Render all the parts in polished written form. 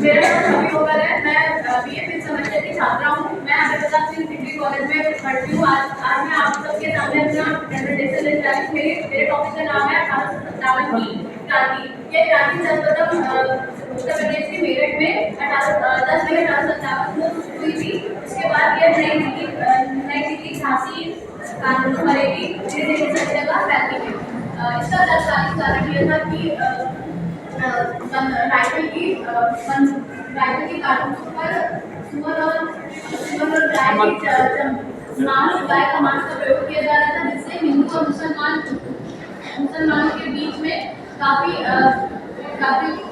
मेरा नाम छवि होकर है। मैं बीए फिफ्थ सेमेस्टर की छात्रा हूँ। मैं अभय प्रताप सिंह डिग्री कॉलेज में पढ़ती हूँ। आज मैं आप सबके सामने अपना प्रेजेंटेशन लेने जा रही हूँ। मेरे टॉपिक का नाम है 1857 की क्रांति। ये क्रांति सर्वप्रथम उत्तर प्रदेश के मेरठ में 10 मई 1857 को हुई थी। उसके बाद ये नई दिल्ली झांसी कानपुर बरेली धीरे धीरे सभी जगह फैलती है। इसका तत्कालीन कारण यह था कि राइफल की कारतूस पर सुअर और गाय का मांस का प्रयोग किया जा रहा था, जिससे हिंदू और मुसलमानों के बीच में काफी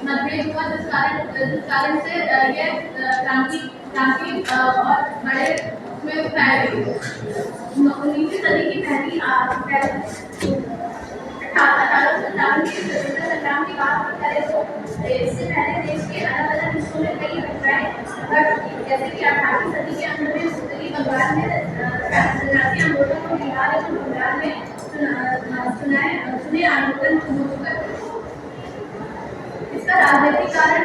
मतभेद हुआ, जिस कारण से यह क्रांति और बड़े में फैल गई। 19वीं सदी की पहली 1857 की स्वतंत्रता संग्राम की बात करें तो इससे पहले देश के अलग अलग हिस्सों में कई घटनाएं घटी, जैसे कि 18वीं सदी के अंत में उत्तरी बंगाल में जनजातीय आंदोलन और बिहार एवं बंगाल में सुने आंदोलन शुरू हो गए। इसका राजनीतिक कारण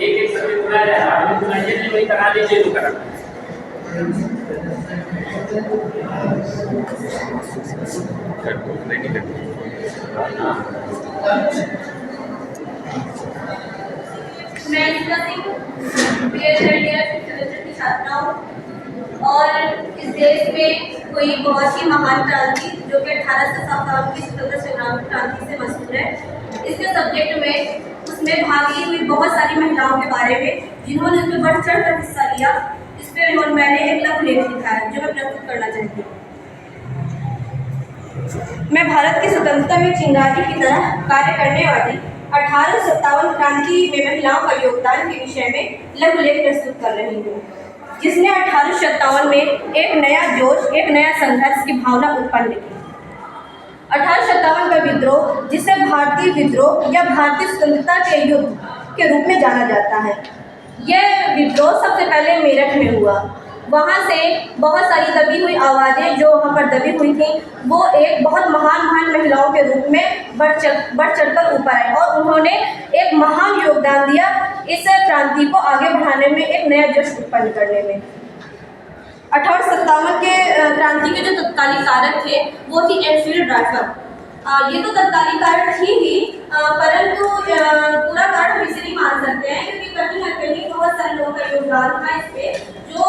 एक सभी बुलाया आपने बुलाइए नहीं वही करा दीजिए तो करा मैं इसका Singh BA third year fifth semester की छात्रा हूँ और इस देश में कोई बहुत ही महान क्रांति जो कि 1857 की स्वतंत्रता संग्राम क्रांति से मशहूर है। इसके सब्जेक्ट में उसमें भाग ली हुई बहुत सारी महिलाओं के बारे में जिन्होंने उसमें बढ़ चढ़ कर हिस्सा लिया। इस पर मैंने एक लघु लेख लिखा है जो मैं प्रस्तुत करना चाहती हूँ। मैं भारत की स्वतंत्रता में चिंगारी की तरह कार्य करने वाली 1857 क्रांति में महिलाओं का योगदान के विषय में लघु लेख प्रस्तुत कर रही हूँ, जिसने 1857 में एक नया जोश, एक नया संघर्ष की भावना उत्पन्न की। 1857 का विद्रोह, जिसे भारतीय विद्रोह या भारतीय स्वतंत्रता के युद्ध के रूप में जाना जाता है, यह विद्रोह सबसे पहले मेरठ में हुआ। वहाँ से बहुत सारी दबी हुई आवाज़ें जो वहाँ पर दबी हुई थी, वो एक बहुत महान महिलाओं के रूप में बढ़ चढ़कर ऊपर आए और उन्होंने एक महान योगदान दिया इस क्रांति को आगे बढ़ाने में, एक नया जोश उत्पन्न करने में। 1857 के क्रांति के जो तत्कालीन कारक थे वो थी एनफील्ड राइफल। ये तो तत्कालीन कारण थी ही, परंतु पूरा कारण हम इसे नहीं मान सकते हैं क्योंकि कहीं न कहीं बहुत सारे लोगों का योगदान था इस पे, जो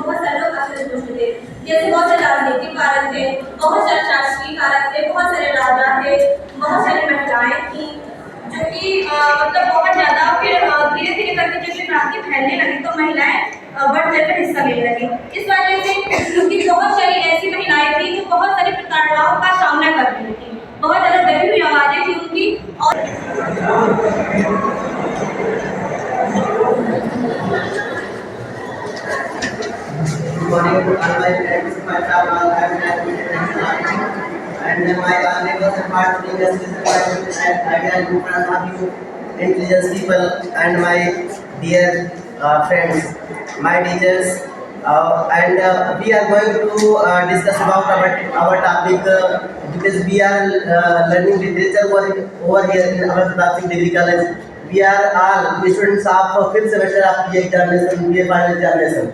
बहुत सारे लोग असंतुष्ट थे। जैसे बहुत सारे राजनीतिक कारक थे, बहुत सारे शासकीय कारक थे, बहुत सारे राजा थे, बहुत सारी महिलाएं थी जो कि मतलब बहुत ज़्यादा फिर धीरे धीरे करके जब क्रांति फैलने लगी तो महिलाएं बढ़ चढ़कर हिस्सा लेने लगी। इस वजह से क्योंकि बहुत सारी ऐसी महिलाएं थी जो बहुत सारी प्रताड़नाओं का सामना कर रही थी, बहुत ज़्यादा दबी हुई आवाज़ें थी उनकी। और and my neighbors and partners intelligent people and my dear friends, my teachers, and we are going to discuss about our topic because we are learning literature over here in our Pratap Singh Degree College. We are all students of 5th semester of BA examination, BA final examination.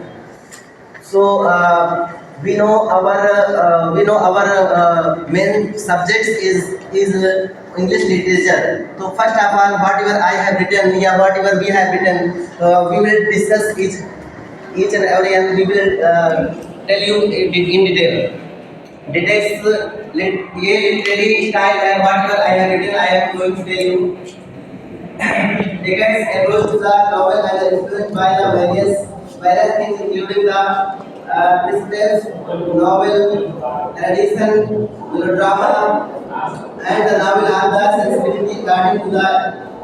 So we know our main subject is English literature. So first of all, whatever I have written, whatever we have written, we will discuss each and every, and we will tell you in detail. Details, ये literary style है, whatever I have written, I am going to tell you. Dickens approached the novel and influenced by the various things, including the Dickens novel, addition, melodrama, and the novel on the sensibility according to the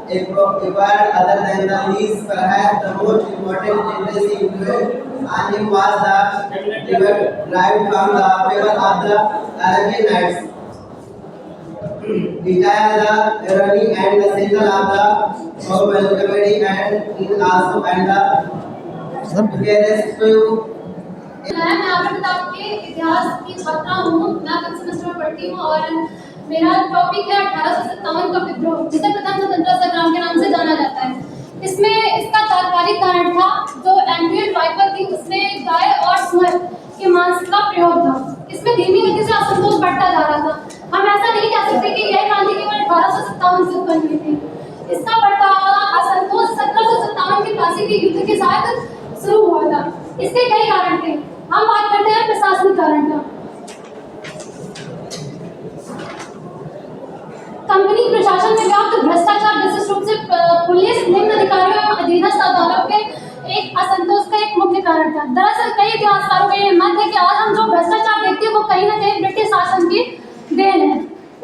acquired. Other than the least, perhaps the most important literary influence on him was the derived from the fable of the Arabian Nights. Detail the irony and the cynical of the comedy and also and the मैं अभय प्रताप के इतिहास की छात्रा हूँ। मैं 5th semester में पढ़ती हूँ और मेरा टॉपिक है 1857 का विद्रोह, जिसे प्रथम नाम से उत्पन्न हुई थी। इसका बढ़ता हुआ असंतोष 1757 के प्लासी के युद्ध के साथ शुरू हुआ था। इसके कई कारण थे। हम बात करते हैं प्रशासनिक कारण का। कंपनी प्रशासन में व्याप्त भ्रष्टाचार, विशेष रूप से पुलिस निम्न अधिकारियों एवं अधीनस्थ अदालतों के एक असंतोष का एक मुख्य कारण था। दरअसल कई इतिहासकारों का ये मत है कि आज हम जो भ्रष्टाचार देखते हैं वो कहीं ना कहीं ब्रिटिश शासन की देन है।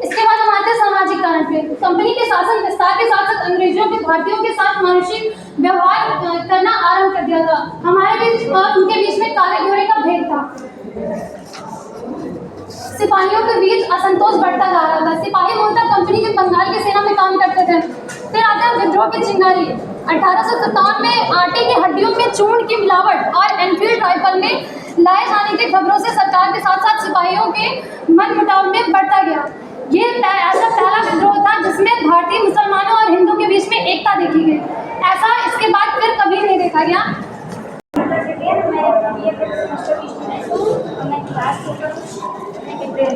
इसके बाद हम आते हैं सामाजिक कारण पे। कंपनी के शासन विस्तार के साथ साथ अंग्रेजों के भारतीयों के साथ मानुषिक व्यवहार करना आरंभ कर दिया था। हमारे बीच और उनके बीच में काले घोड़े का भेद था। सिपाहियों के बीच असंतोष बढ़ता जा रहा था। सिपाही मूलतः कंपनी के बंगाल की सेना में काम करते थे। फिर आते हैं विद्रोह की चिंगारी। 1857 में आटे की हड्डियों में चूर्ण की मिलावट और एनफील्ड राइफल में लाए जाने की खबरों से सरकार के साथ साथ सिपाहियों के मनमुटाव में बढ़ता गया। ये ऐसा पहला विद्रोह था जिसमें भारतीय मुसलमानों और हिंदू के बीच में एकता देखी गई। ऐसा इसके बाद फिर कभी नहीं देखा गया।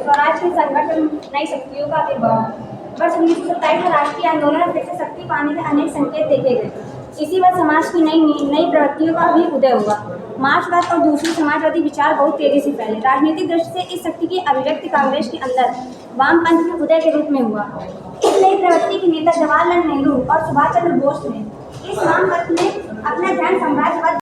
स्वराज के संगठन नई शक्तियों का आविर्भाव। वर्ष 1927 में राष्ट्रीय आंदोलन और फिर से शक्ति पाने के अनेक संकेत देखे गए। इसी वर्ष समाज की नई प्रवृत्तियों का भी उदय हुआ। मार्क्सवाद और दूसरी समाजवादी विचार बहुत तेजी से फैले। राजनीतिक दृष्टि से इस शक्ति की अभिव्यक्ति कांग्रेस के अंदर वामपंथ के उदय के रूप में हुआ। इस नई प्रवृत्ति के नेता जवाहरलाल नेहरू और सुभाष चंद्र बोस ने इस वामपंथ में अपना ध्यान साम्राज्यवाद